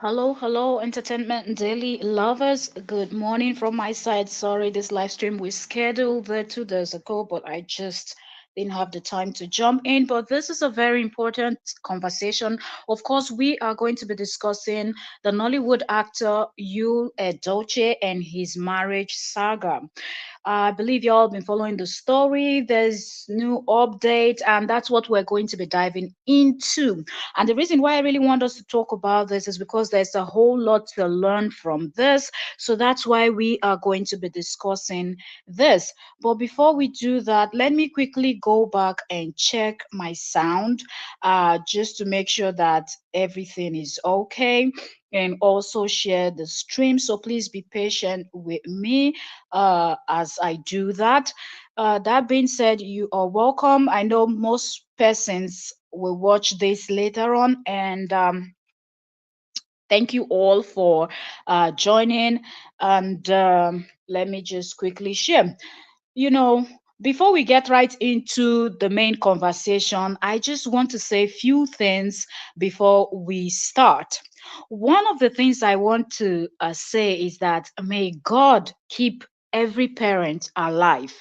Hello, hello, entertainment daily lovers. Good morning from my side. Sorry, this live stream was scheduled there 2 days ago, but I just didn't have the time to jump in. But this is a very important conversation. Of course, we are going to be discussing the Nollywood actor Yul Edochie and his marriage saga. I believe you all been following the story. There's new update, and that's what we're going to be diving into. And the reason why I really want us to talk about this is because there's a whole lot to learn from this. So that's why we are going to be discussing this. But before we do that, let me quickly go back and check my sound just to make sure that everything is okay, and also share the stream. So please be patient with me as I do that. That being said, you are welcome. I know most persons will watch this later on, and thank you all for joining. And let me just quickly share. You know, before we get right into the main conversation, I just want to say a few things before we start. One of the things I want to say is that may God keep every parent alive.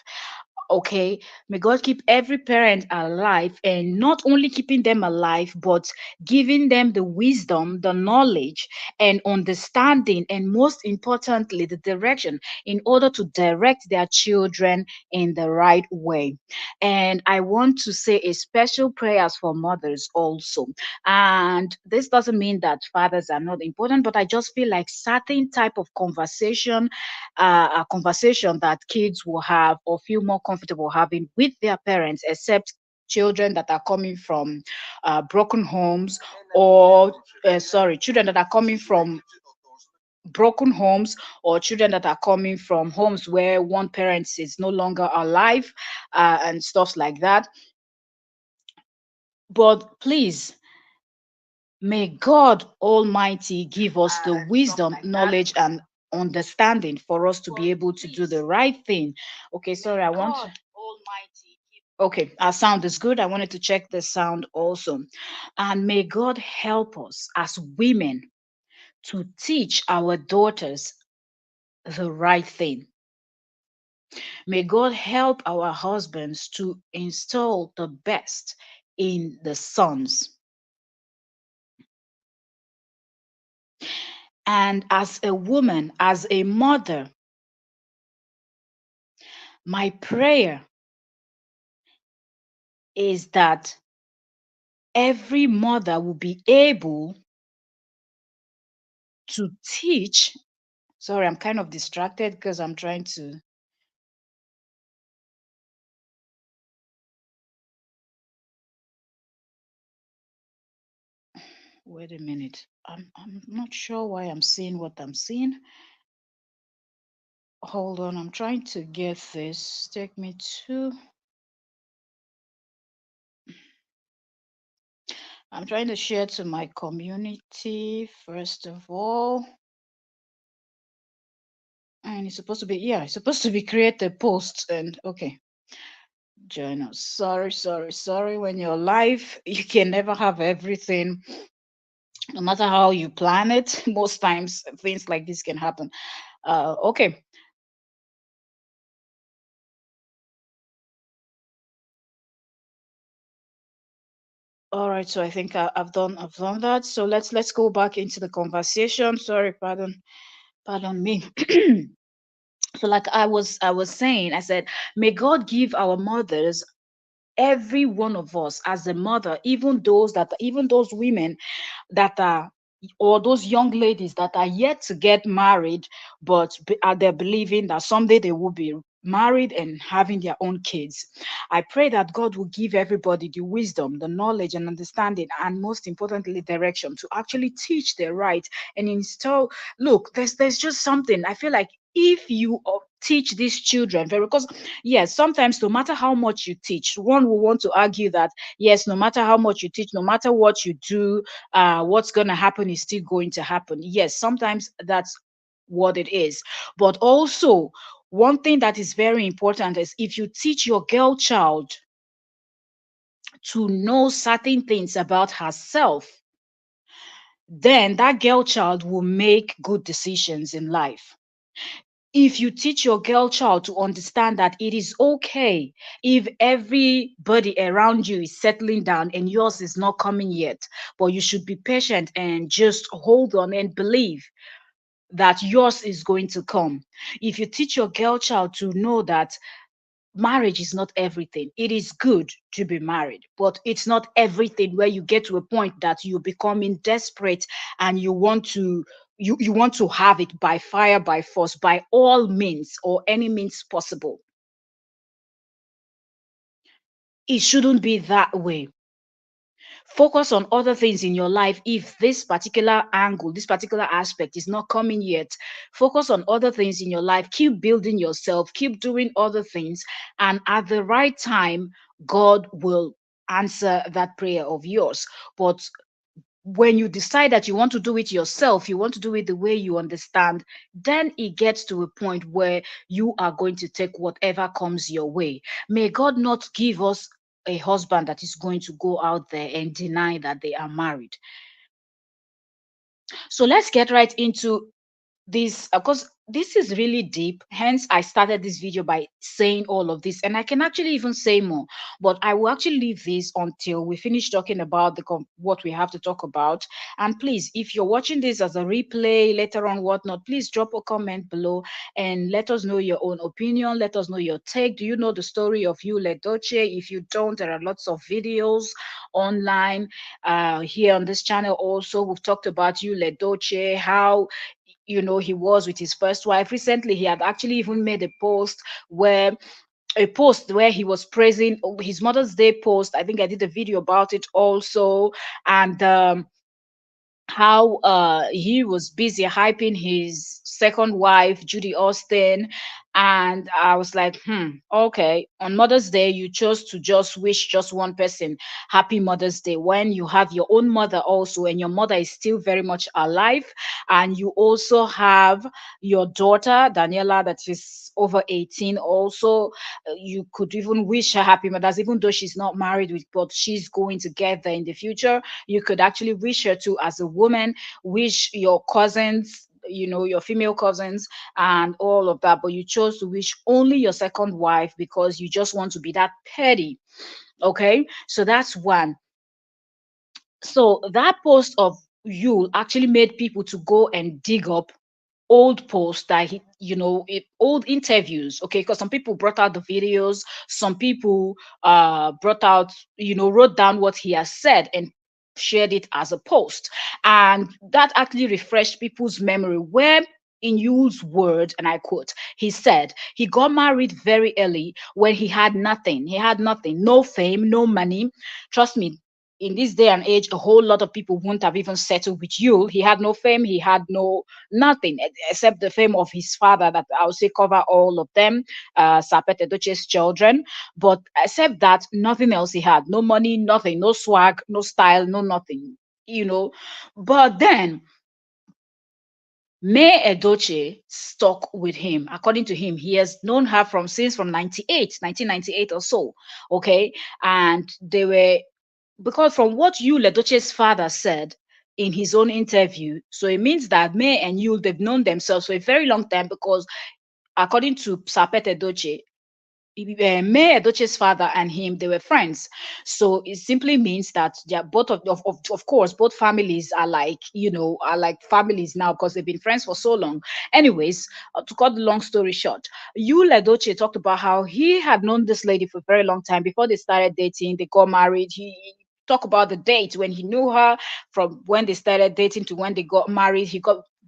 Okay, may God keep every parent alive, and not only keeping them alive, but giving them the wisdom, the knowledge, and understanding, and most importantly, the direction in order to direct their children in the right way. And I want to say a special prayers for mothers also. And this doesn't mean that fathers are not important, but I just feel like certain type of a conversation that kids will have or feel more comfortable having with their parents, except children that are coming from broken homes, or sorry, children that are coming from broken homes, or children that are coming from homes where one parent is no longer alive, and stuff like that. But please, may God Almighty give us the wisdom, knowledge, and understanding for us to be able to do the right thing. Okay, sorry, I want. Okay, our sound is good. I wanted to check the sound also. And may God help us as women to teach our daughters the right thing. May God help our husbands to install the best in the sons. And as a woman, as a mother, my prayer is that every mother will be able to teach. Sorry, I'm kind of distracted because I'm trying to. Wait a minute. I'm not sure why I'm seeing what I'm seeing. Hold on, I'm trying to get this. Take me to. I'm trying to share to my community first of all. And it's supposed to be, yeah, it's supposed to be create a post. And okay, join us. Sorry, sorry, sorry. When you're live, you can never have everything, no matter how you plan it. Most times, things like this can happen. Okay. All right, so I think I've done that. So let's go back into the conversation. Sorry, pardon me. So like I was saying, I said, may God give our mothers, every one of us as a mother, even those women that are, or those young ladies that are yet to get married, but they're believing that someday they will be married and having their own kids. I pray that God will give everybody the wisdom, the knowledge, and understanding, and most importantly, direction to actually teach their right and install. Look, there's just something I feel like, if you teach these children very, because yes, sometimes no matter how much you teach, one will want to argue that yes, no matter how much you teach, no matter what you do, what's going to happen is still going to happen. Yes, sometimes that's what it is. But also, one thing that is very important is, if you teach your girl child to know certain things about herself, then that girl child will make good decisions in life. If you teach your girl child to understand that it is okay if everybody around you is settling down and yours is not coming yet, but you should be patient and just hold on and believe that yours is going to come. If you teach your girl child to know that marriage is not everything, it is good to be married, but it's not everything where you get to a point that you're becoming desperate and you want to have it by fire, by force, by all means or any means possible. It shouldn't be that way. Focus on other things in your life. If this particular angle, this particular aspect is not coming yet, focus on other things in your life. Keep building yourself, keep doing other things, and at the right time, God will answer that prayer of yours. But when you decide that you want to do it yourself, you want to do it the way you understand, then it gets to a point where you are going to take whatever comes your way. May God not give us a husband that is going to go out there and deny that they are married. So let's get right into this, because this is really deep. Hence I started this video by saying all of this, and I can actually even say more, but I will actually leave this until we finish talking about what we have to talk about. And please, if you're watching this as a replay later on, whatnot, please drop a comment below and let us know your own opinion. Let us know your take. Do you know the story of you Ledoche? If you don't, there are lots of videos online here on this channel. Also, we've talked about you Ledoche, how he was with his first wife. Recently he had actually even made a post where he was praising his Mother's Day post. I think I did a video about it also. And how he was busy hyping his second wife, Judy Austin. And I was like, okay, on Mother's Day, you chose to just wish just one person happy Mother's Day when you have your own mother also, and your mother is still very much alive. And you also have your daughter, Daniela, that is over 18 also. You could even wish her happy Mother's, even though she's not married with, but she's going to get there in the future. You could actually wish her to as a woman, wish your cousins, your female cousins and all of that, but you chose to wish only your second wife because you just want to be that petty. Okay, so that's one. So that post of you actually made people to go and dig up old posts that old interviews. Okay, because some people brought out the videos, some people brought out, wrote down what he has said and shared it as a post, and that actually refreshed people's memory, where in Yule's word, and I quote, he said he got married very early when he had nothing, no fame, no money. Trust me, in this day and age, a whole lot of people wouldn't have even settled with Yule. He had no fame, he had no nothing except the fame of his father, that I would say cover all of them, Sapete Edochie's children. But except that, nothing else he had. No money, nothing, no swag, no style, no nothing, you know. But then May Edochie stuck with him. According to him, he has known her from 1998 or so. Okay. And they were, because from what Yul Edochie's father said in his own interview, so it means that May and Yul, they've known themselves for a very long time, because according to Sapet Edochie, May Edochie's father and him, they were friends. So it simply means that they're both of course, both families are like families now, because they've been friends for so long. Anyways, to cut the long story short, Yul Edochie talked about how he had known this lady for a very long time before they started dating. They got married. He talked about the date when he knew her, from when they started dating to when they got married.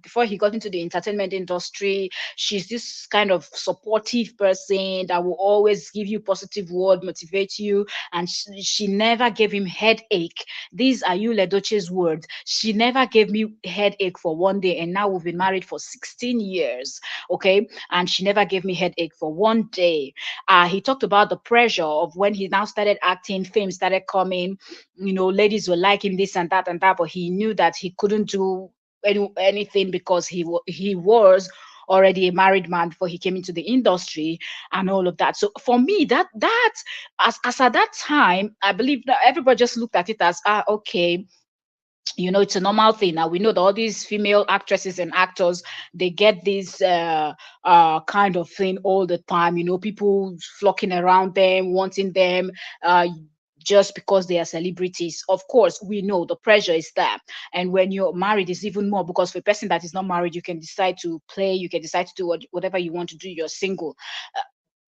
Before he got into the entertainment industry, she's this kind of supportive person that will always give you positive word, motivate you, and she never gave him headache. These are Yul Edochie's words. She never gave me headache for one day, and now we've been married for 16 years. Okay, and she never gave me headache for one day. He talked about the pressure of when he now started acting, fame started coming. Ladies were liking this and that, but he knew that he couldn't do anything, because he was already a married man before he came into the industry and all of that. So for me, that as at that time, I believe that everybody just looked at it as, okay, It's a normal thing. Now we know that all these female actresses and actors, they get this kind of thing all the time. People flocking around them, wanting them, uh just because they are celebrities. Of course, we know the pressure is there. And when you're married, it's even more, because for a person that is not married, you can decide to play, you can decide to do whatever you want to do. You're single.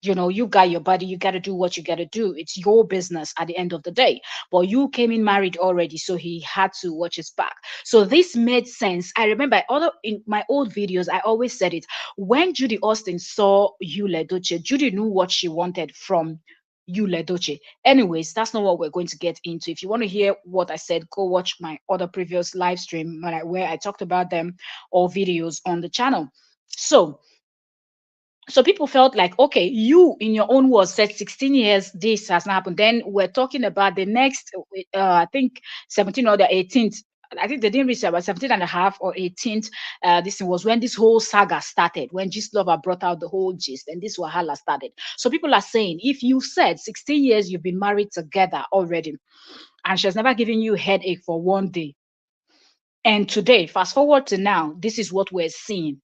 You got your body, you got to do what you got to do. It's your business at the end of the day. But you came in married already, so he had to watch his back. So this made sense. I remember other in my old videos, I always said it. When Judy Austin saw Yul Edochie, Judy knew what she wanted from Yul Edochie. Anyways, that's not what we're going to get into. If you want to hear what I said, go watch my other previous live stream where I talked about them, or videos on the channel. So people felt like, okay, you in your own words said 16 years this has not happened. Then we're talking about the next, I think 17 or the 18th. I think they didn't reach about 17 and a half or 18th. This was when this whole saga started, when Lover brought out the whole gist, and this Wahala started. So people are saying, if you said 16 years you've been married together already, and she has never given you headache for one day, and today, fast forward to now, this is what we're seeing.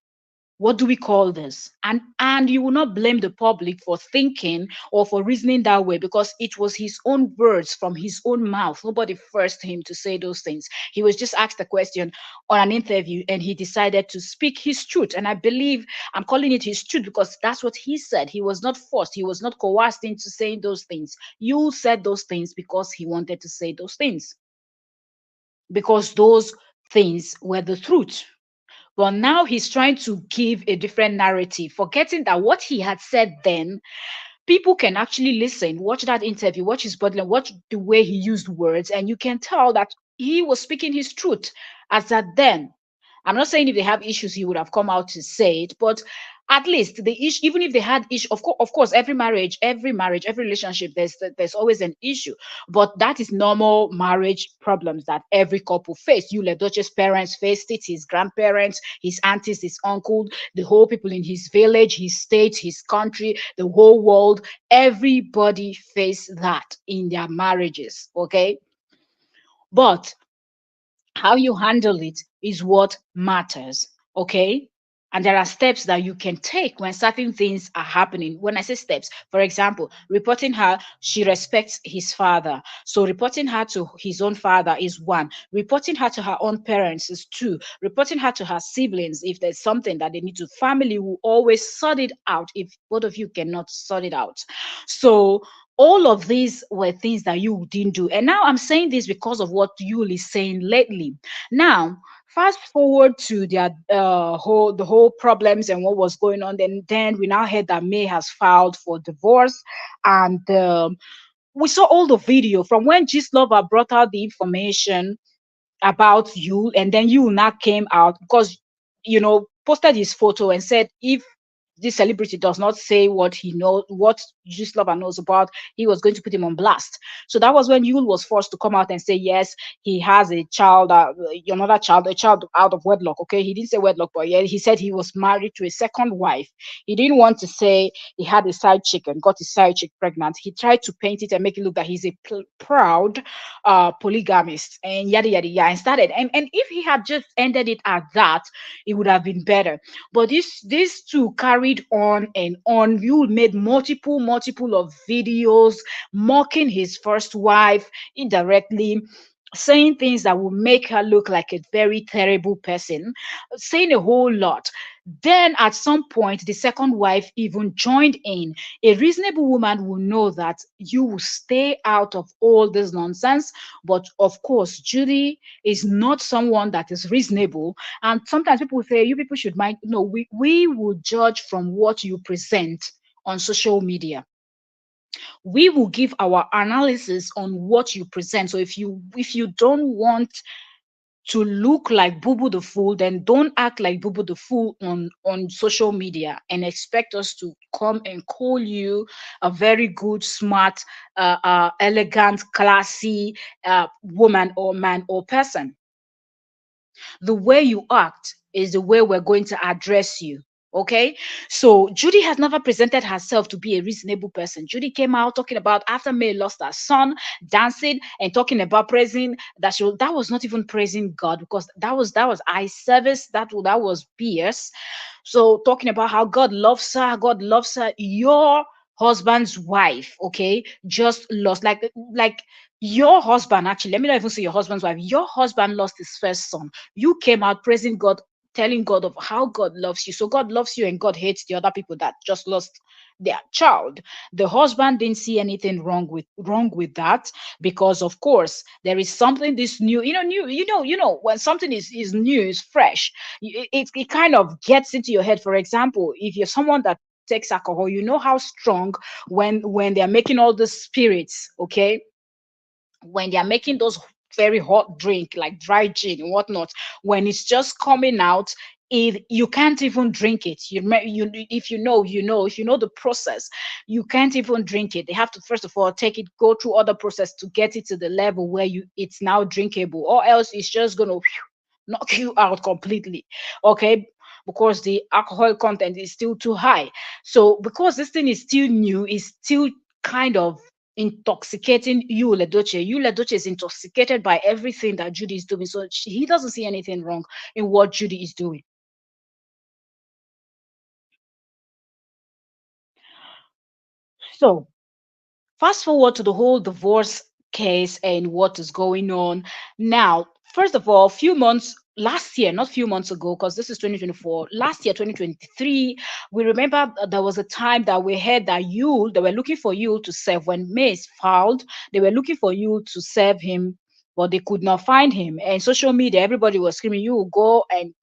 What do we call this? And you will not blame the public for thinking or for reasoning that way, because it was his own words from his own mouth. Nobody forced him to say those things. He was just asked a question on an interview, and he decided to speak his truth. And I believe I'm calling it his truth because that's what he said. He was not forced, he was not coerced into saying those things. You said those things because he wanted to say those things, because those things were the truth. But now he's trying to give a different narrative, forgetting that what he had said then, people can actually listen, watch that interview, watch his body, watch the way he used words, and you can tell that he was speaking his truth as at then. I'm not saying if they have issues, he would have come out to say it, but at least the issue, even if they had issue, of course, every marriage, every relationship, there's always an issue. But that is normal marriage problems that every couple face. Yul Edochie's parents faced it, his grandparents, his aunties, his uncle, the whole people in his village, his state, his country, the whole world. Everybody faced that in their marriages. Okay. But how you handle it is what matters. Okay. And there are steps that you can take when certain things are happening. When I say steps, for example, reporting her, she respects his father. So reporting her to his own father is one. Reporting her to her own parents is two. Reporting her to her siblings, if there's something that they need to, family will always sort it out if both of you cannot sort it out. So all of these were things that you didn't do. And now I'm saying this because of what Yul is saying lately. Now, fast forward to their the whole problems and what was going on. Then we now heard that May has filed for divorce, and we saw all the video from when Lover brought out the information about you, and then you now came out because posted his photo and said if this celebrity does not say what he knows, what Lover knows about, he was going to put him on blast. So that was when Yul was forced to come out and say yes, he has a child, another child, a child out of wedlock. Okay, he didn't say wedlock, but yeah, he said he was married to a second wife. He didn't want to say he had a side chick and got his side chick pregnant. He tried to paint it and make it look that he's a proud polygamist and yada yada yada, and started. And if he had just ended it at that, it would have been better. But these two carried on and on. You made multiple of videos mocking his first wife indirectly, saying things that will make her look like a very terrible person, saying a whole lot. Then at some point, the second wife even joined in. A reasonable woman will know that you will stay out of all this nonsense. But of course, Judy is not someone that is reasonable. And sometimes people say, you people should mind. No, we will judge from what you present on social media. We will give our analysis on what you present. So if you don't want to look like Boo Boo the Fool, then don't act like Boo Boo the Fool on social media and expect us to come and call you a very good, smart, elegant, classy woman or man or person. The way you act is the way we're going to address you. Okay, so Judy has never presented herself to be a reasonable person. Judy came out talking about after May lost her son, dancing and talking about praising that that was not even praising God, because that was eye service. That was BS. So talking about how God loves her. Your husband's wife, okay, just lost, like your husband, actually, let me not even say your husband's wife. Your husband lost his first son. You came out praising God, telling God of how God loves you. So God loves you and God hates the other people that just lost their child. The husband didn't see anything wrong with that, because of course there is something this new, when something is new, is fresh, it kind of gets into your head. For example, if you're someone that takes alcohol, you know how strong when they're making all the spirits, okay, when they're making those very hot drink like dry gin and whatnot, when it's just coming out, if you can't even drink it, if if you know the process, you can't even drink it. They have to first of all take it, go through other process to get it to the level where it's now drinkable, or else it's just gonna knock you out completely. Okay, because the alcohol content is still too high. So because this thing is still new, is still kind of intoxicating you, Ledoche. You, Ledoche, is intoxicated by everything that Judy is doing. So he doesn't see anything wrong in what Judy is doing. So fast forward to the whole divorce case and what is going on now. First of all, few months last year, not few months ago, because this is 2024, last year, 2023, we remember there was a time that we heard that they were looking for you to serve. When Mace filed, they were looking for you to serve him, but they could not find him. And social media, everybody was screaming, you go and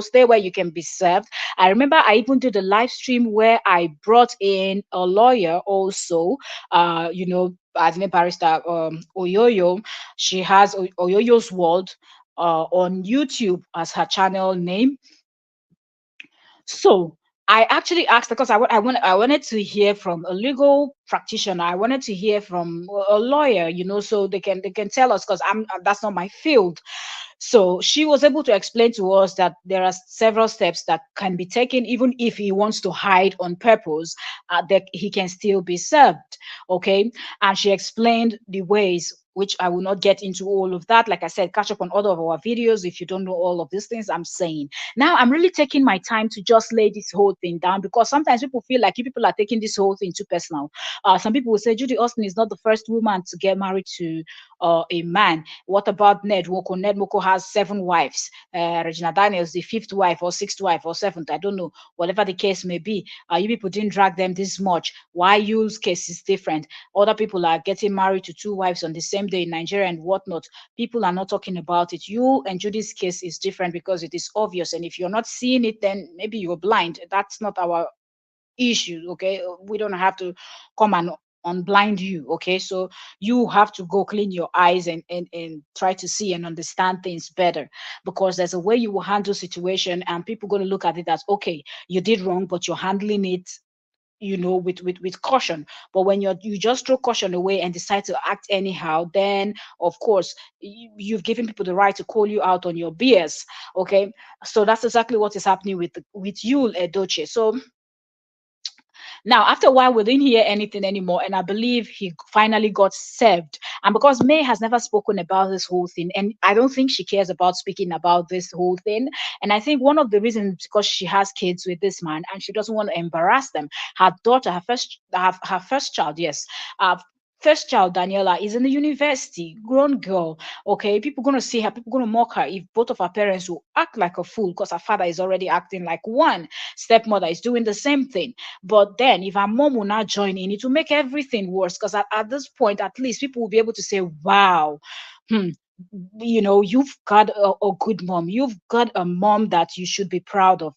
stay where you can be served. I remember I even did a live stream where I brought in a lawyer also, as a barrister, Oyoyo. She has Oyoyo's World on YouTube as her channel name. So I actually asked, because I wanted to hear from a legal practitioner. I wanted to hear from a lawyer, so they can tell us, because I'm that's not my field. So she was able to explain to us that there are several steps that can be taken, even if he wants to hide on purpose, that he can still be served. Okay. And she explained the ways, which I will not get into all of that. Like I said, catch up on all of our videos if you don't know all of these things I'm saying. Now, I'm really taking my time to just lay this whole thing down, because sometimes people feel like you people are taking this whole thing too personal. Some people will say Judy Austin is not the first woman to get married to a man. What about Ned Woko? Ned Woko has 7 wives. Regina Daniels, the fifth wife or sixth wife or seventh, I don't know, whatever the case may be. You people didn't drag them this much. Why Yule's case is different? Other people are getting married to 2 wives on the same day in Nigeria and whatnot. People are not talking about it. You and Judy's case is different because it is obvious. And if you're not seeing it, then maybe you're blind. That's not our issue. Okay. We don't have to come and unblind you. Okay. So you have to go clean your eyes and try to see and understand things better, because there's a way you will handle situation, and people going to look at it as, okay, you did wrong, but you're handling it, with caution. But when you just throw caution away and decide to act anyhow, then of course you've given people the right to call you out on your BS. Okay. So that's exactly what is happening with you, Edoche. So now, after a while, we didn't hear anything anymore, and I believe he finally got served. And because May has never spoken about this whole thing, and I don't think she cares about speaking about this whole thing. And I think one of the reasons is because she has kids with this man, and she doesn't want to embarrass them. Her daughter, her first child, yes, first child, Daniela, is in the university, grown girl. Okay, people gonna see her, people gonna mock her if both of her parents will act like a fool, because her father is already acting like one. Stepmother is doing the same thing. But then, if our mom will not join in, it will make everything worse. Because at this point, at least people will be able to say, wow, hmm, you've got a good mom. You've got a mom that you should be proud of.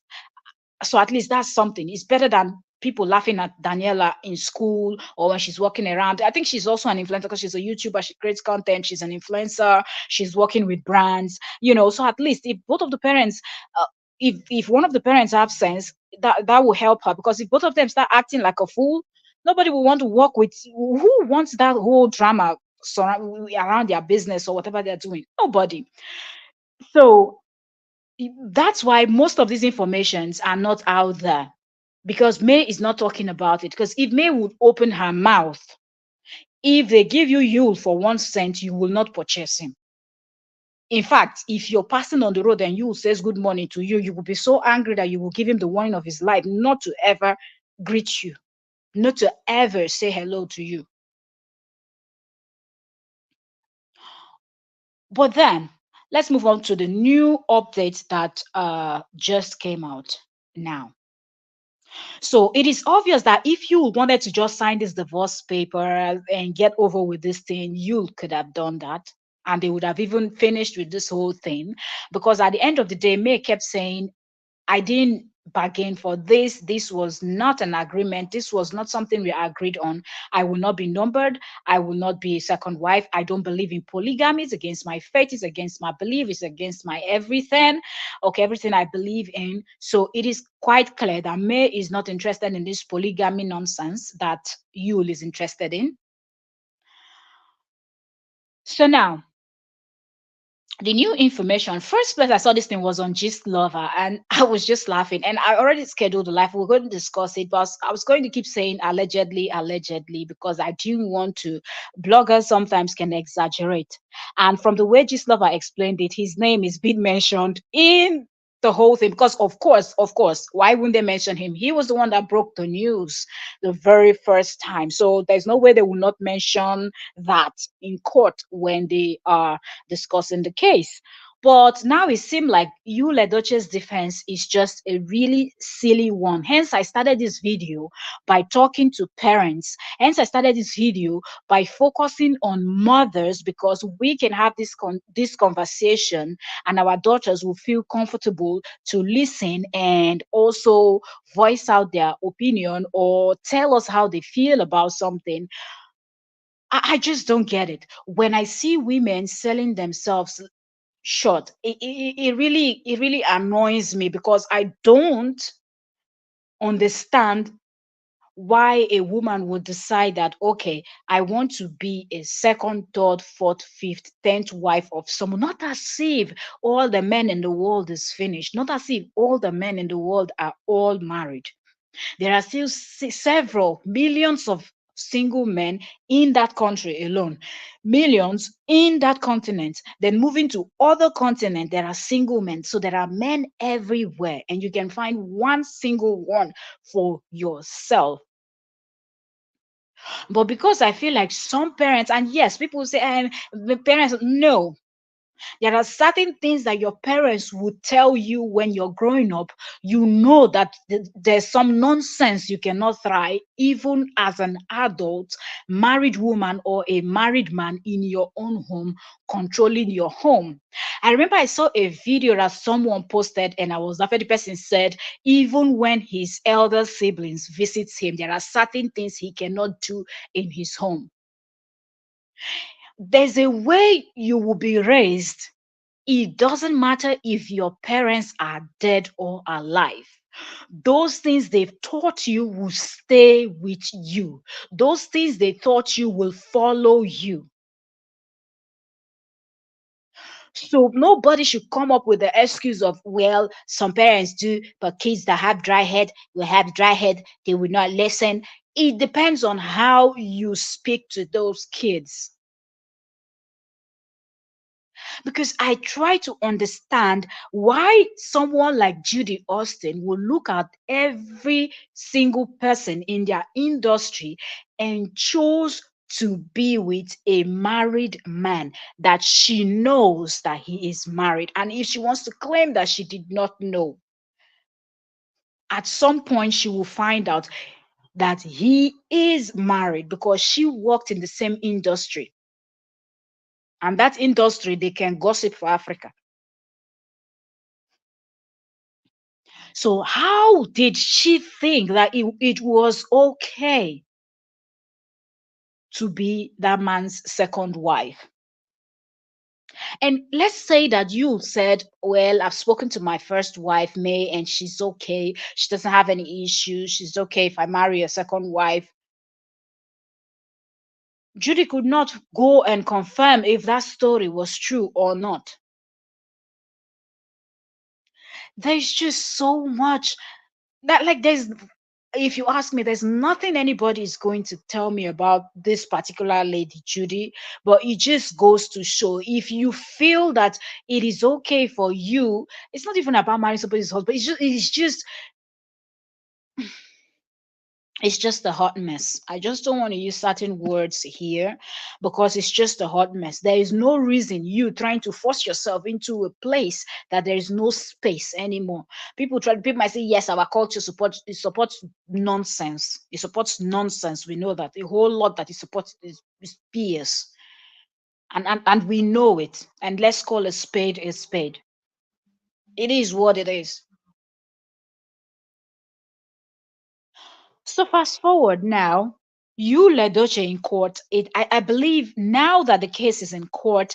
So at least that's something. It's better than people laughing at Daniela in school or when she's walking around. I think she's also an influencer because she's a YouTuber. She creates content. She's an influencer. She's working with brands. So at least if both of the parents, if one of the parents have sense, that will help her. Because if both of them start acting like a fool, nobody will want to work with. Who wants that whole drama around their business or whatever they're doing? Nobody. So That's why most of these informations are not out there, because May is not talking about it. Because if May would open her mouth, if they give you Yule for 1 cent, you will not purchase him. In fact, if you're passing on the road and Yule says good morning to you, you will be so angry that you will give him the warning of his life not to ever greet you, not to ever say hello to you. But then let's move on to the new update that just came out now. So it is obvious that if you wanted to just sign this divorce paper and get over with this thing, you could have done that. And they would have even finished with this whole thing. Because at the end of the day, May kept saying, I didn't bargain for this. This was not an agreement. This was not something we agreed on. I will not be numbered. I will not be a second wife. I don't believe in polygamy. It's against my faith. It's against my belief. It's against my everything. Okay, everything I believe in. So it is quite clear that May is not interested in this polygamy nonsense that Yule is interested in. So now, the new information, first place I saw this thing was on Gist Lover, and I was just laughing. And I already scheduled the live. We're going to discuss it, but I was going to keep saying allegedly, allegedly, because I didn't want to. Bloggers sometimes can exaggerate. And from the way Gist Lover explained it, his name is being mentioned in the whole thing. Because of course, why wouldn't they mention him? He was the one that broke the news the very first time. So there's no way they will not mention that in court when they are discussing the case. But now it seemed like Yul Edochie's defense is just a really silly one. Hence, I started this video by talking to parents. Hence, I started this video by focusing on mothers, because we can have this conversation and our daughters will feel comfortable to listen and also voice out their opinion or tell us how they feel about something. I just don't get it. When I see women selling themselves short, it really annoys me, because I don't understand why a woman would decide that, okay, I want to be a second, third, fourth, fifth, 10th wife of someone. Not as if all the men in the world is finished, not as if all the men in the world are all married. There are still several millions of single men in that country alone, millions in that continent. Then moving to other continents, there are single men. So there are men everywhere, and you can find one single one for yourself. But because I feel like some parents, and yes, people say, the parents, no, there are certain things that your parents would tell you when you're growing up. You know that there's some nonsense you cannot try, even as an adult, married woman or a married man in your own home, controlling your home. I remember I saw a video that someone posted, and I was after the person said, even when his elder siblings visits him, there are certain things he cannot do in his home. There's a way you will be raised. It doesn't matter if your parents are dead or alive. Those things they've taught you will stay with you. Those things they taught you will follow you. So nobody should come up with the excuse of, well, some parents do, but kids that have dry head will have dry head. They will not listen. It depends on how you speak to those kids. Because I try to understand why someone like Judy Austin will look at every single person in their industry and choose to be with a married man that she knows that he is married. And if she wants to claim that she did not know, at some point she will find out that he is married, because she worked in the same industry. And that industry, they can gossip for Africa. So how did she think that it was okay to be that man's second wife? And let's say that you said, well, I've spoken to my first wife, May, and she's okay. She doesn't have any issues. She's okay if I marry a second wife. Judy could not go and confirm if that story was true or not. There's just so much that, like, there's, if you ask me, there's nothing anybody is going to tell me about this particular lady, Judy. But it just goes to show, if you feel that it is okay for you, it's not even about marrying somebody's husband. It's just a hot mess. I just don't want to use certain words here because it's just a hot mess. There is no reason you trying to force yourself into a place that there is no space anymore. People might say, yes, our culture supports nonsense. It supports nonsense. We know that. A whole lot that it supports is BS. And we know it. And let's call a spade a spade. It is what it is. So fast forward now, you Ledoche in court. I believe now that the case is in court,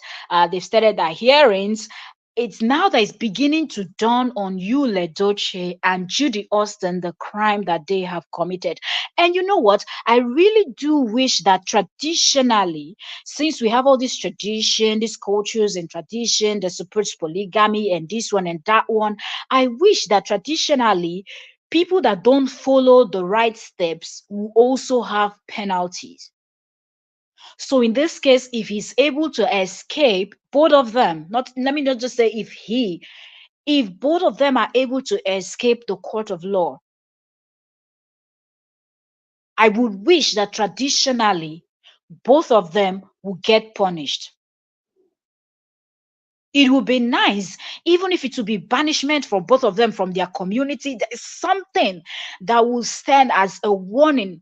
they've started their hearings. It's now that it's beginning to dawn on you, Ledoche and Judy Austin, the crime that they have committed. And you know what? I really do wish that traditionally, since we have all this tradition, these cultures and tradition that supports polygamy and this one and that one, I wish that traditionally people that don't follow the right steps will also have penalties. So in this case, if he's able to escape, both of them, not let me not just say if both of them are able to escape the court of law, I would wish that traditionally both of them would get punished. It would be nice, even if it would be banishment for both of them from their community. There is something that will stand as a warning.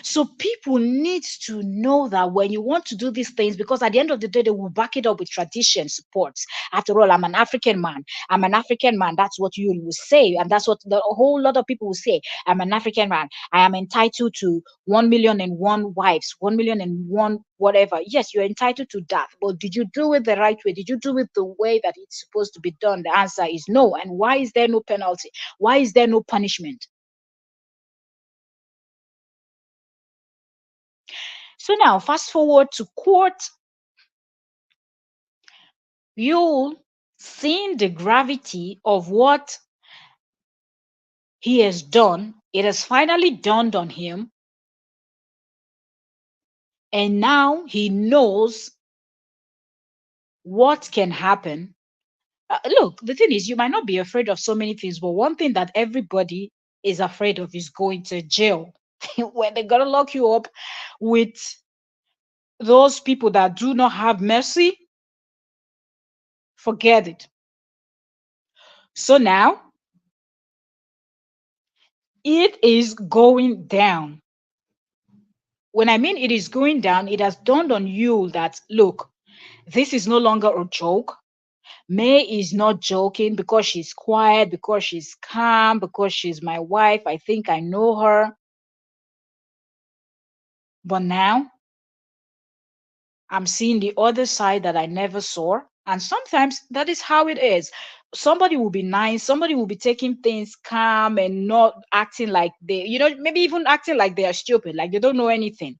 So people need to know that when you want to do these things, because at the end of the day, they will back it up with tradition support. After all, I'm an African man. I'm an African man. That's what you will say. And that's what the a whole lot of people will say. I'm an African man. I am entitled to 1,000,001 wives, 1,000,001 whatever. Yes, you're entitled to that. But did you do it the right way? Did you do it the way that it's supposed to be done? The answer is no. And why is there no penalty? Why is there no punishment? So now, fast forward to court. You'll seeing the gravity of what he has done. It has finally dawned on him, and now he knows what can happen. Look, the thing is, you might not be afraid of so many things, but one thing that everybody is afraid of is going to jail. When they're gonna lock you up with those people that do not have mercy, forget it. So now it is going down. When I mean it is going down, it has dawned on you that, look, this is no longer a joke. May is not joking because she's quiet, because she's calm, because she's my wife. I think I know her. But now I'm seeing the other side that I never saw. And sometimes that is how it is. Somebody will be nice, somebody will be taking things calm and not acting like maybe even acting like they are stupid, like they don't know anything.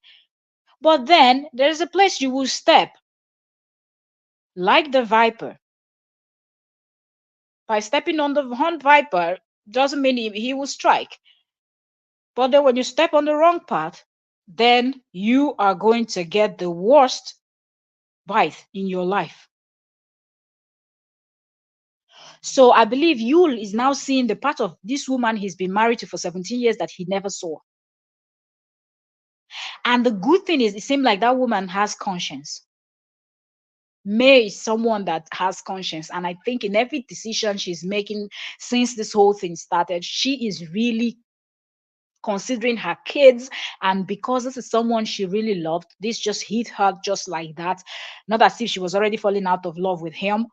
But then there's a place you will step, like the viper. By stepping on the horned viper doesn't mean he will strike. But then when you step on the wrong path, then you are going to get the worst bite in your life. So I believe Yul is now seeing the part of this woman he's been married to for 17 years that he never saw. And the good thing is, it seems like that woman has conscience. May is someone that has conscience. And I think in every decision she's making since this whole thing started, she is really considering her kids. And because this is someone she really loved, this just hit her just like that. Not as if she was already falling out of love with him.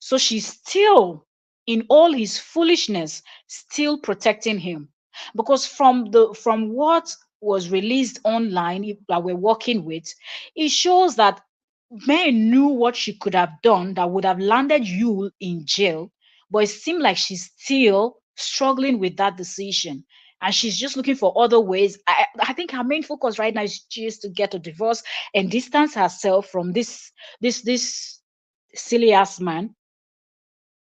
So she's still, in all his foolishness, still protecting him. Because from what was released online that we're working with, it shows that May knew what she could have done that would have landed Yule in jail, but it seemed like she's still struggling with that decision. and she's just looking for other ways. I think her main focus right now is just to get a divorce and distance herself from this silly ass man,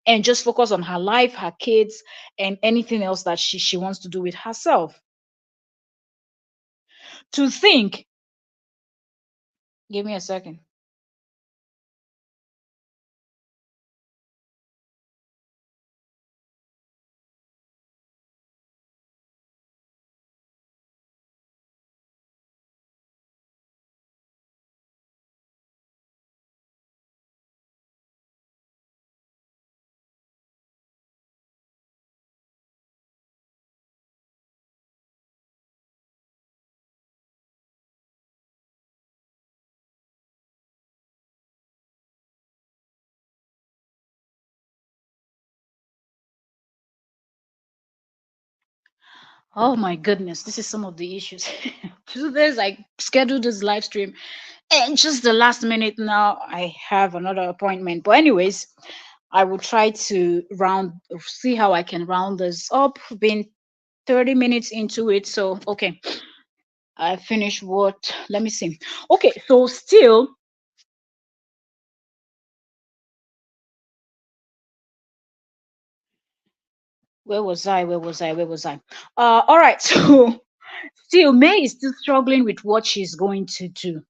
and just focus on her life, her kids, and anything else that she wants to do with herself. To think, give me a second. Oh my goodness, this is some of the issues. So there's like scheduled this live stream, and just the last minute now I have another appointment. But anyways, I will try to see how I can round this up. Been 30 minutes into it, so okay. I finished what? Let me see. Okay, so still, where was I? Where was I? Where was I? All right. So still, May is still struggling with what she's going to do.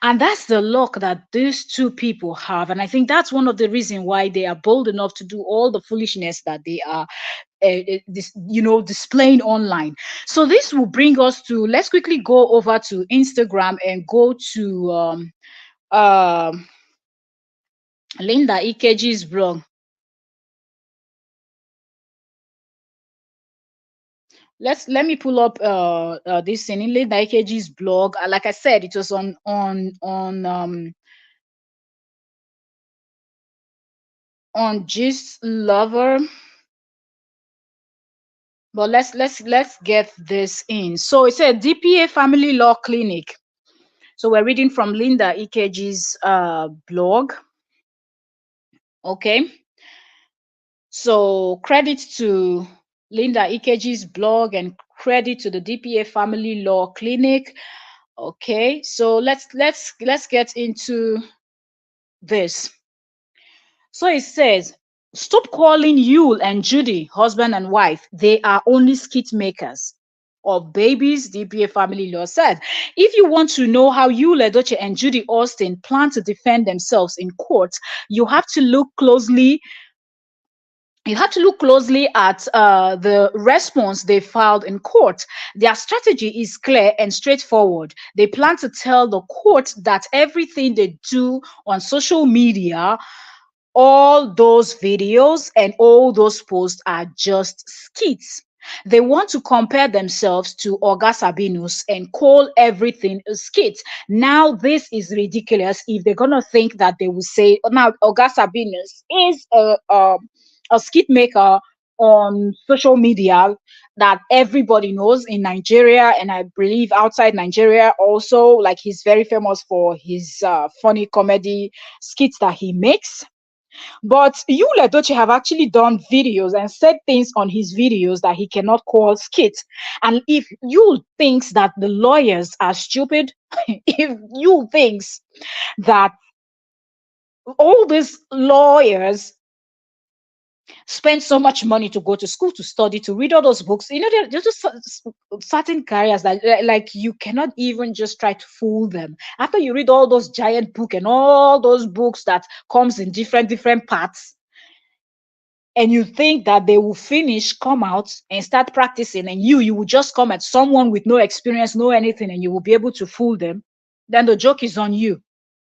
And that's the luck that these two people have. And I think that's one of the reasons why they are bold enough to do all the foolishness that they are, displaying online. So this will bring us to, let's quickly go over to Instagram and go to um Linda Ikeji's blog. Let me pull up this thing in Linda Ikeji's blog. Like I said, it was on Gist Lover. But let's get this in. So it said DPA Family Law Clinic. So we're reading from Linda Ikeji's blog. Okay. So credit to Linda Ikeji's blog and credit to the DPA Family Law Clinic. Okay. So let's get into this. So it says, stop calling Yule and Judy husband and wife. They are only skit makers of babies, DPA Family Law said. If you want to know how Yule Edochie and Judy Austin plan to defend themselves in court, you have to look closely at the response they filed in court. Their strategy is clear and straightforward. They plan to tell the court that everything they do on social media, all those videos and all those posts, are just skits. They want to compare themselves to Oga Sabinus and call everything a skit. Now, this is ridiculous if they're gonna think that they will say, now Oga Sabinus is a skit maker on social media that everybody knows in Nigeria, and I believe outside Nigeria also. Like, he's very famous for his funny comedy skits that he makes. But Yul Edochie have actually done videos and said things on his videos that he cannot call skits. And if Yul thinks that the lawyers are stupid, if Yul thinks that all these lawyers spend so much money to go to school to study, to read all those books, there's just certain careers that, like, you cannot even just try to fool them. After you read all those giant book and all those books that comes in different parts, and you think that they will finish, come out and start practicing, and you will just come at someone with no experience, no anything, and you will be able to fool them, then the joke is on you,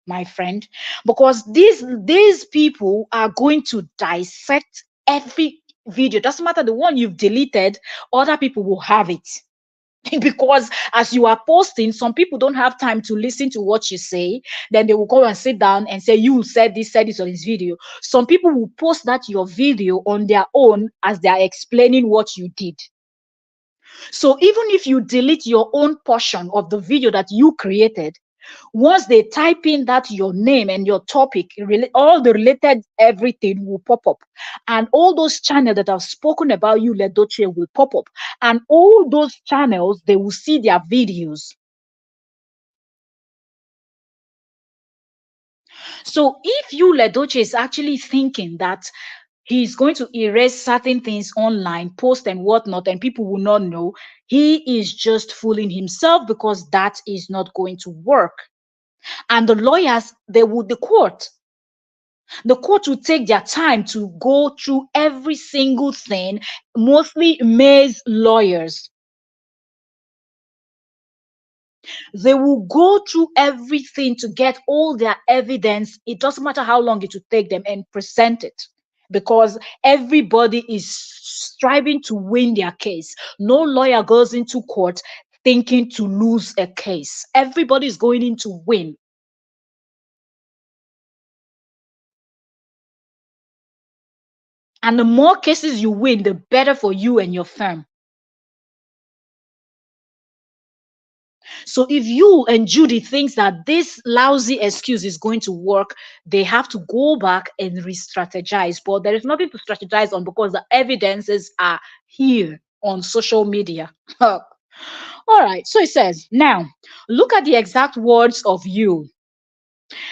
my friend. Because these people are going to dissect every video. Doesn't matter the one you've deleted, other people will have it. Because as you are posting, some people don't have time to listen to what you say. Then they will go and sit down and say, you said this on this video. Some people will post that your video on their own as they are explaining what you did. So even if you delete your own portion of the video that you created, Once they type in that your name and your topic, all the related everything will pop up. And all those channels that have spoken about you, Ledoche, will pop up. And all those channels, they will see their videos. So if you, Ledoche, is actually thinking that he's going to erase certain things online, post and whatnot, and people will not know, he is just fooling himself, because that is not going to work. And the lawyers, the court will take their time to go through every single thing, mostly maize lawyers. They will go through everything to get all their evidence. It doesn't matter how long it will take them, and present it, because everybody is striving to win their case. No lawyer goes into court thinking to lose a case. Everybody is going in to win. And the more cases you win, the better for you and your firm. So if you and Judy thinks that this lousy excuse is going to work, they have to go back and re-strategize. But there is nothing to strategize on, because the evidences are here on social media. All right. So it says, now look at the exact words of you.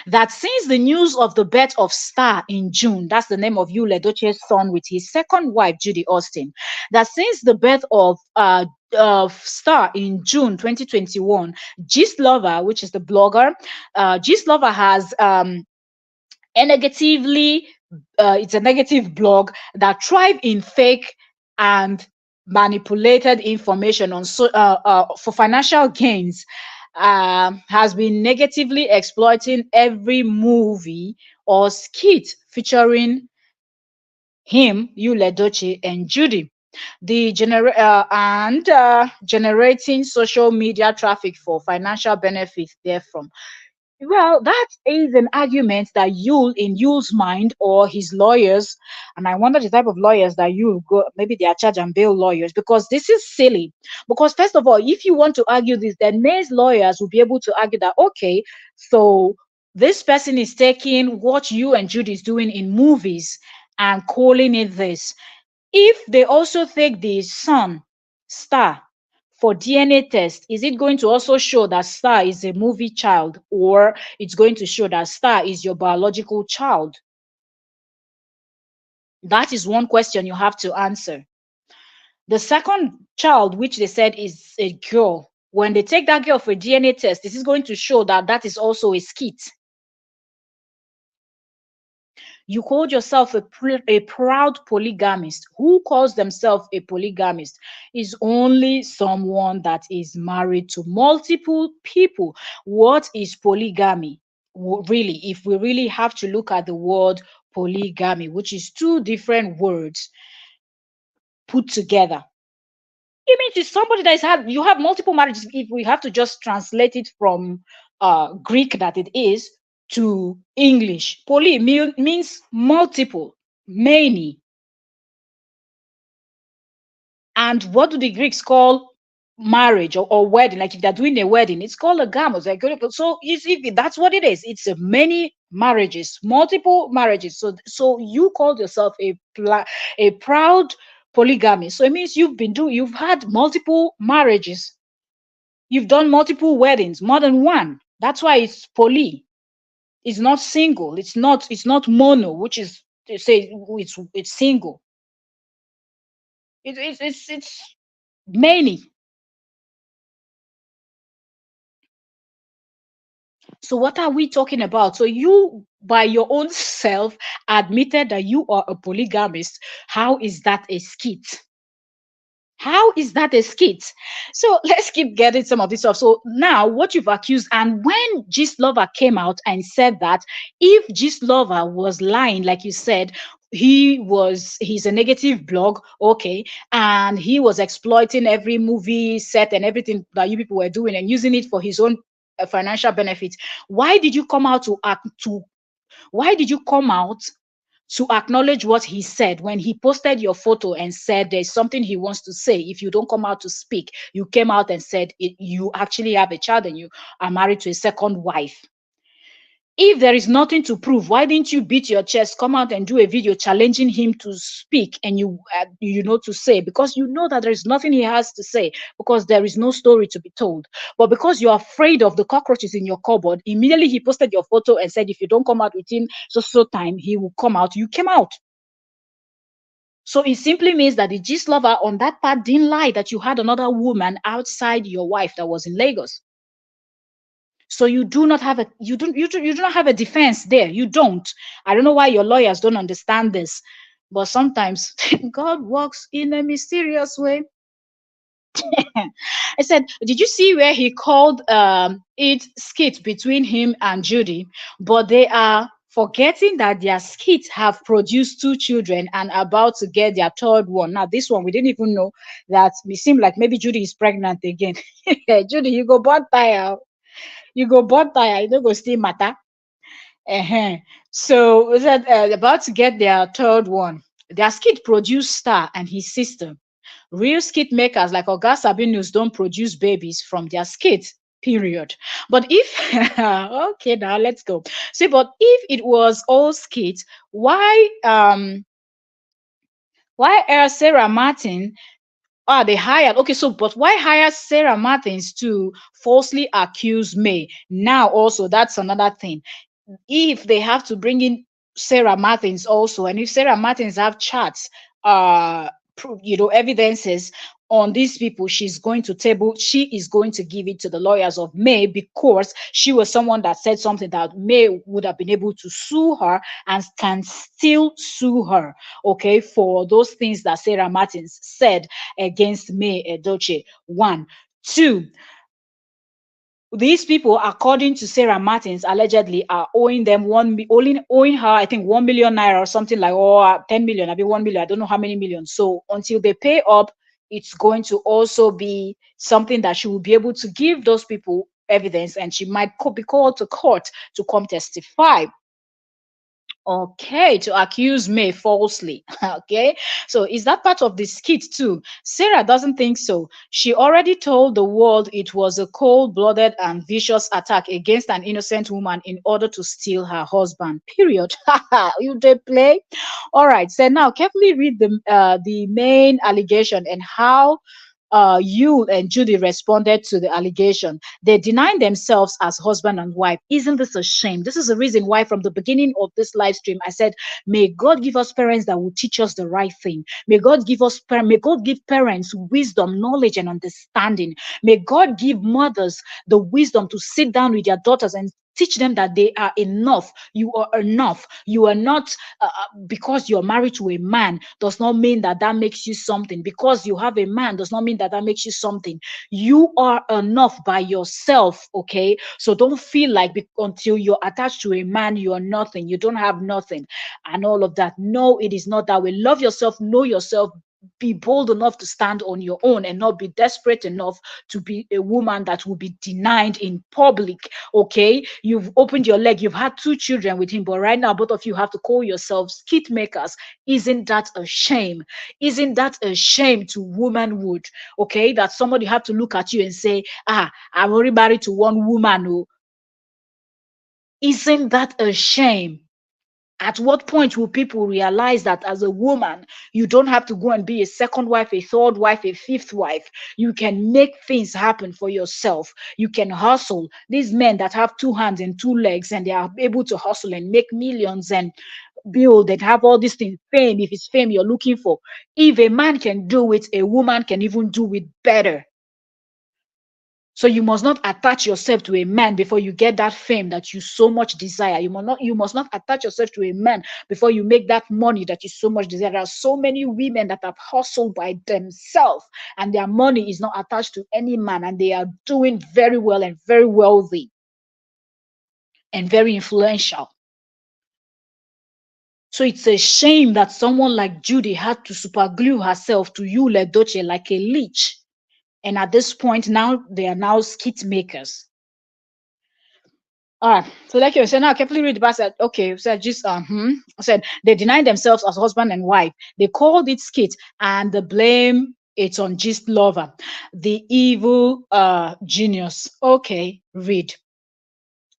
That since the news of the birth of Star in June, that's the name of Yul Edochie's son with his second wife, Judy Austin, that since the birth of Star in June 2021, Gist Lover, which is the blogger, Gist Lover has a negatively it's a negative blog that thrive in fake and manipulated information for financial gains, has been negatively exploiting every movie or skit featuring him, Yul Edochie, and Judy, and generating social media traffic for financial benefit therefrom. Well, that is an argument that Yule, in Yule's mind, or his lawyers, and I wonder the type of lawyers that Yule go, maybe they are charge and bail lawyers, because this is silly. Because first of all, if you want to argue this, then May's lawyers will be able to argue that, okay, so this person is taking what you and Judy is doing in movies and calling it this. If they also take the son, Star, for DNA test, is it going to also show that Star is a movie child, or it's going to show that Star is your biological child? That is one question you have to answer. The second child, which they said is a girl, when they take that girl for a DNA test, this is going to show that that is also a skit. You called yourself a proud polygamist. Who calls themselves a polygamist is only someone that is married to multiple people. What is polygamy? Really, if we really have to look at the word polygamy, which is two different words put together, it means it's somebody that is you have multiple marriages. If we have to just translate it from Greek that it is to English, poly means multiple, many. And what do the Greeks call marriage, or wedding? Like if they're doing a wedding, it's called a gamos. Like, so you see, that's what it is. It's a many marriages, multiple marriages. So you called yourself a proud polygamy. So it means you've had multiple marriages. You've done multiple weddings, more than one. That's why it's poly. It's not single. It's not mono, which is to say it's single. It's many. So what are we talking about? So you, by your own self, admitted that you are a polygamist. How is that a skit? How is that a skit? So let's keep getting some of this stuff. So now what you've accused, and when Gist Lover came out and said that if Gist Lover was lying, like you said, he's a negative blog, okay, and he was exploiting every movie set and everything that you people were doing and using it for his own financial benefits. Why did you come out to act to why did you come out to acknowledge what he said when he posted your photo and said there's something he wants to say. If you don't come out to speak, you came out and said you actually have a child and you are married to a second wife. If there is nothing to prove, why didn't you beat your chest, come out and do a video challenging him to speak and you know to say, because you know that there is nothing he has to say, because there is no story to be told. But because you're afraid of the cockroaches in your cupboard, immediately he posted your photo and said if you don't come out within so time, he will come out. You came out. So it simply means that the gist lover on that part didn't lie that you had another woman outside your wife that was in Lagos. So you do not have a you do not have a defense there. You don't. I don't know why your lawyers don't understand this, but sometimes God works in a mysterious way. I said, did you see where he called it skit between him and Judy? But they are forgetting that their skits have produced two children and about to get their third one. Now, this one we didn't even know that it seemed like maybe Judy is pregnant again. Judy, you go born tire. You go born tire, you don't go still matter. Uh-huh. So we said about to get their third one. Their skit produced star and his sister. Real skit makers like Oga Sabinus don't produce babies from their skit. Period. But if okay, now let's go. See, but if it was all skit, why Sarah Martin they hired. Okay, so but why hire Sarah Martins to falsely accuse May? Now, also, that's another thing. If they have to bring in Sarah Martins also, and if Sarah Martins have chats, evidences on these people, she is going to give it to the lawyers of May, because she was someone that said something that May would have been able to sue her and can still sue her, okay, for those things that Sarah Martins said against May Edochie. One. Two, these people, according to Sarah Martins, allegedly are owing them only owing her, I think, 1 million naira or something like, or 10 million, I mean 1 million, I don't know how many millions. So until they pay up, it's going to also be something that she will be able to give those people evidence, and she might be called to court to come testify. Okay, to accuse May falsely. Okay, so is that part of the skit too? Sarah doesn't think so. She already told the world it was a cold-blooded and vicious attack against an innocent woman in order to steal her husband. Period. You they play. All right. So now carefully read the main allegation and how Yule and Judy responded to the allegation. They denied themselves as husband and wife. Isn't this a shame? This is the reason why, from the beginning of this live stream, I said, may God give us parents that will teach us the right thing. May God give parents wisdom, knowledge, and understanding. May God give mothers the wisdom to sit down with their daughters and teach them that they are enough. You are enough. You are not because you're married to a man does not mean that that makes you something. Because you have a man does not mean that that makes you something. You are enough by yourself. Okay, so don't feel like until you're attached to a man you are nothing, you don't have nothing and all of that. No, it is not that way. Love yourself, know yourself, be bold enough to stand on your own and not be desperate enough to be a woman that will be denied in public. Okay, you've opened your leg, you've had two children with him, but right now both of you have to call yourselves skit makers. Isn't that a shame? Isn't that a shame to womanhood? Okay, that somebody have to look at you and say, I'm only married to one woman. Oh, isn't that a shame? At what point will people realize that as a woman, you don't have to go and be a second wife, a third wife, a fifth wife? You can make things happen for yourself. You can hustle. These men that have two hands and two legs and they are able to hustle and make millions and build and have all these things, fame, if it's fame you're looking for. If a man can do it, a woman can even do it better. So you must not attach yourself to a man before you get that fame that you so much desire. You must not attach yourself to a man before you make that money that you so much desire. There are so many women that have hustled by themselves and their money is not attached to any man, and they are doing very well and very wealthy and very influential. So it's a shame that someone like Judy had to superglue herself to you, Ledoche, like a leech. And at this point now, they are now skit makers. All right. So like you said, now carefully read the verse. Said, okay, said just said they denied themselves as husband and wife. They called it skit and the blame it's on gist lover, the evil genius. Okay, read.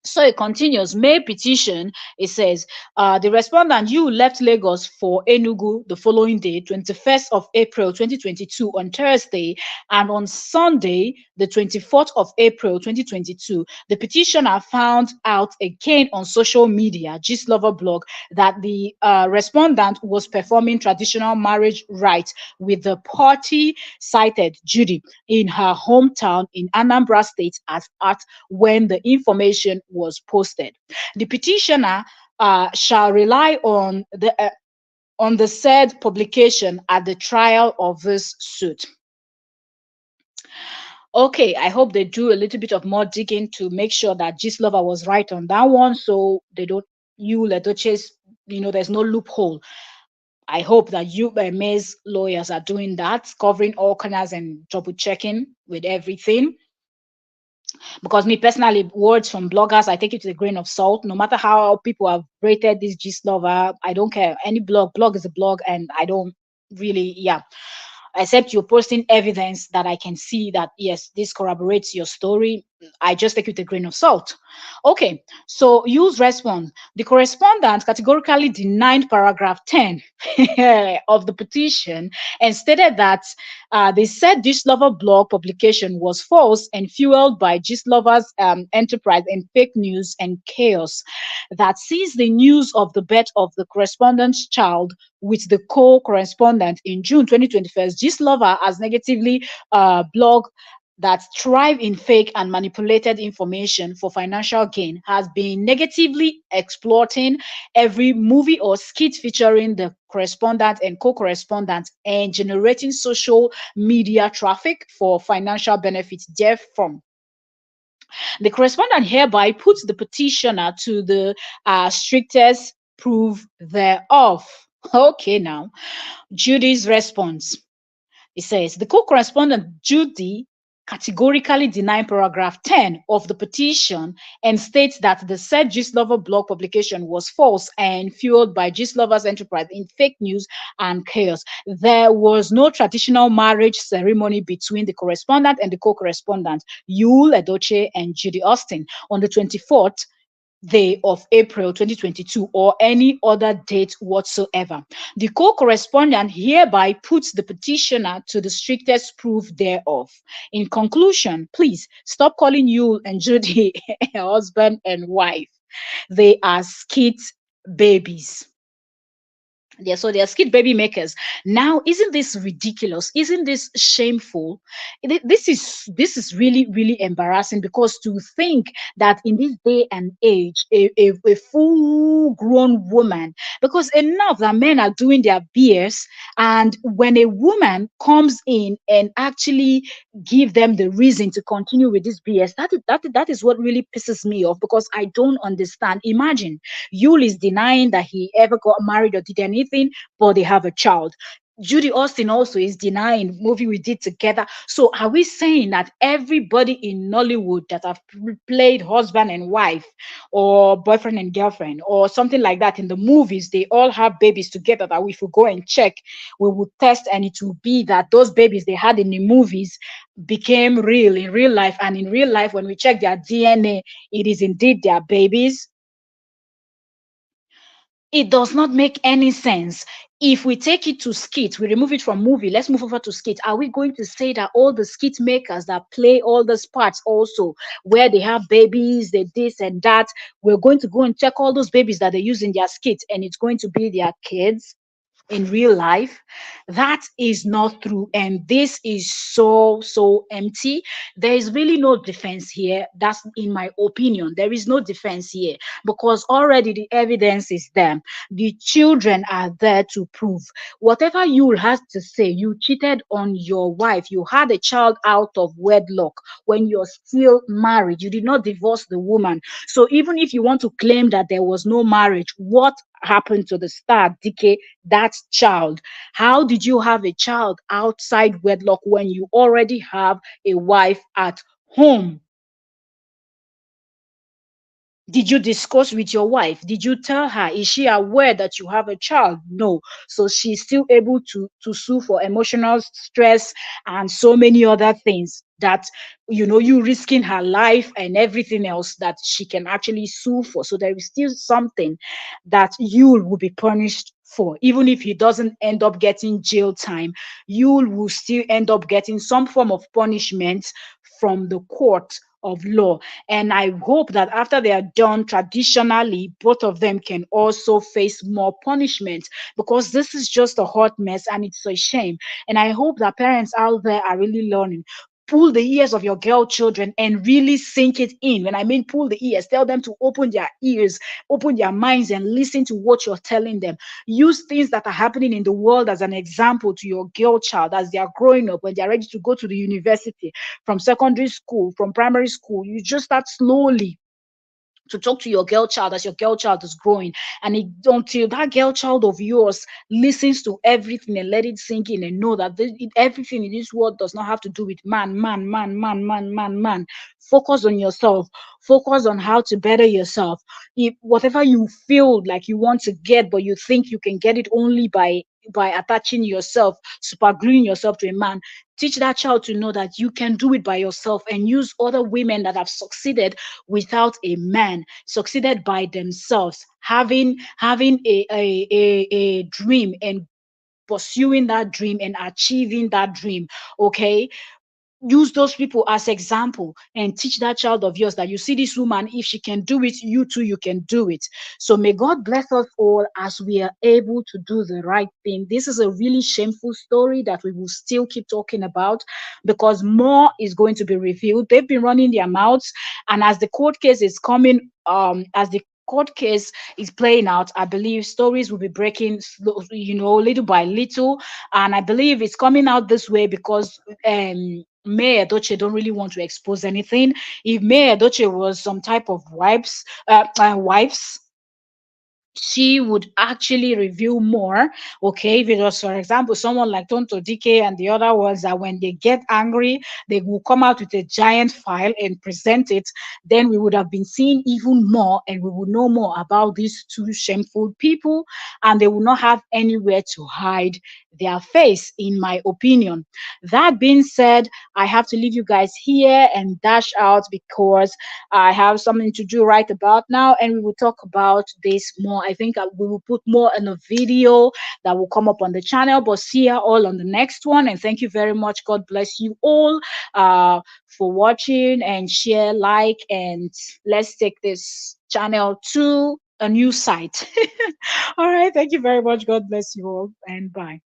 So it continues. May petition, it says, the respondent, you left Lagos for Enugu the following day, 21st of April 2022, on Thursday, and on Sunday, the 24th of April 2022, the petitioner found out again on social media, Gist Lover blog, that the respondent was performing traditional marriage rites with the party cited Judy in her hometown in Anambra State at when the information was posted. The petitioner shall rely on the said publication at the trial of this suit. Okay, I hope they do a little bit of more digging to make sure that Lover was right on that one, so they don't you edochies, there's no loophole. I hope that you May's lawyers are doing that, covering all corners and double checking with everything. Because me personally, words from bloggers, I take it with a grain of salt. No matter how people have rated this gist lover, I don't care. Any blog is a blog, and I don't really, yeah, except you're posting evidence that I can see that yes, this corroborates your story. I just take it with a grain of salt. Okay, so use response. The correspondent categorically denied paragraph 10 of the petition and stated that they said Gistlover blog publication was false and fueled by Gistlover's enterprise and fake news and chaos that sees the news of the birth of the correspondent's child with the co-correspondent in June 2021. Gistlover has negatively blog that thrive in fake and manipulated information for financial gain has been negatively exploiting every movie or skit featuring the correspondent and co-correspondent and generating social media traffic for financial benefits therefrom. The correspondent hereby puts the petitioner to the strictest proof thereof. Okay, now, Judy's response. It says the co-correspondent Judy categorically denied paragraph 10 of the petition and states that the said Gistlover blog publication was false and fueled by Gistlover's enterprise in fake news and chaos. There was no traditional marriage ceremony between the correspondent and the co-correspondent, Yule Edochie and Judy Austin, on the 24th day of April 2022 or any other date whatsoever. The co-correspondent hereby puts the petitioner to the strictest proof thereof. In conclusion, please stop calling Yule and Judy husband and wife. They are skit babies. So they are skid baby makers. Now, isn't this ridiculous? Isn't this shameful? This is really, really embarrassing, because to think that in this day and age, a full grown woman, because enough that men are doing their BS, and when a woman comes in and actually give them the reason to continue with this BS, that is what really pisses me off, because I don't understand. Imagine Yul is denying that he ever got married or did anything, but they have a child. Judy Austin also is denying movie we did together. So are we saying that everybody in Nollywood that have played husband and wife or boyfriend and girlfriend or something like that in the movies, they all have babies together, that if we go and check, we will test, and it will be that those babies they had in the movies became real in real life, and in real life when we check their DNA, it is indeed their babies? It does not make any sense. If we take it to skit, we remove it from movie, let's move over to skit. Are we going to say that all the skit makers that play all those parts also, where they have babies, they this and that, we're going to go and check all those babies that they use in their skit and it's going to be their kids in real life? That is not true, and this is so empty. There is really no defense here. That's in my opinion. There is no defense here, because already the evidence is there. The children are there to prove. Whatever you has to say, you cheated on your wife, you had a child out of wedlock when you're still married, you did not divorce the woman. So even if you want to claim that there was no marriage, what happened to the star decay that child? How did you have a child outside wedlock when you already have a wife at home? Did you discuss with your wife? Did you tell her? Is she aware that you have a child? No. So she's still able to sue for emotional stress and so many other things that, you risking her life and everything else that she can actually sue for. So there is still something that you will be punished for. Even if he doesn't end up getting jail time, you will still end up getting some form of punishment from the court of law. And I hope that after they are done, traditionally, both of them can also face more punishment, because this is just a hot mess and it's a shame. And I hope that parents out there are really learning. Pull the ears of your girl children and really sink it in. When I mean pull the ears, tell them to open their ears, open their minds, and listen to what you're telling them. Use things that are happening in the world as an example to your girl child as they are growing up, when they are ready to go to the university, from secondary school, from primary school. You just start slowly to talk to your girl child as your girl child is growing. And until that girl child of yours listens to everything and let it sink in and know that everything in this world does not have to do with man, man, man, man, man, man, man. Focus on yourself. Focus on how to better yourself. If whatever you feel like you want to get, but you think you can get it only by attaching yourself, super gluing yourself to a man, teach that child to know that you can do it by yourself, and use other women that have succeeded without a man, succeeded by themselves, having a dream and pursuing that dream and achieving that dream. Okay, use those people as example and teach that child of yours that you see this woman, if she can do it, you too, you can do it. So may God bless us all as we are able to do the right thing. This is a really shameful story that we will still keep talking about, because more is going to be revealed. They've been running their mouths, and as the court case is coming, as the court case is playing out, I believe stories will be breaking little by little. And I believe it's coming out this way because May Edochie don't really want to expose anything. If May Edochie was some type of wives, she would actually reveal more. Okay, if it was, for example, someone like Tonto DK and the other ones that when they get angry, they will come out with a giant file and present it, then we would have been seeing even more, and we would know more about these two shameful people, and they will not have anywhere to hide their face, in my opinion. That being said, I have to leave you guys here and dash out because I have something to do right about now, and we will talk about this more. I think we will put more in a video that will come up on the channel. But see you all on the next one, and thank you very much. God bless you all for watching, and share, like, and let's take this channel to a new site. All right, thank you very much. God bless you all, and bye.